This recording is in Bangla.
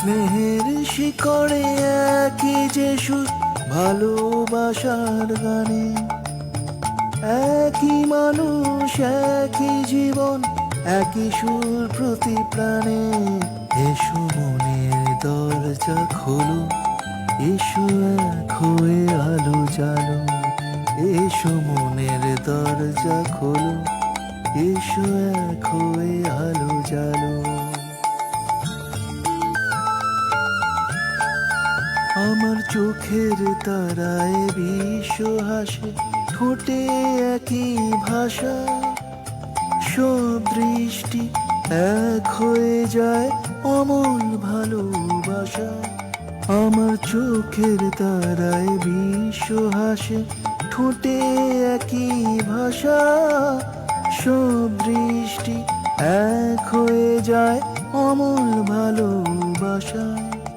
স্নেহের শিকড়ে একই যে সুর, ভালোবাসার গানে একই মানুষ, একই জীবন, একই সুর প্রতি প্রাণে। এসো মনের দরজা খোলো, এসো এক হয়ে আলো জালো। এসো মনের দরজা খোলো, এসো এক হয়ে আলো জালো। আমার চোখের তারায় বিশ্ব হাসে, ঠোঁটে একই ভাষা। সব দৃষ্টি এক হয়ে যায় অমল ভালোবাসা। আমার চোখের তারায় বিশ্ব হাসে, ঠোঁটে একই ভাষা। সব দৃষ্টি এক হয়ে যায় অমল ভালোবাসা।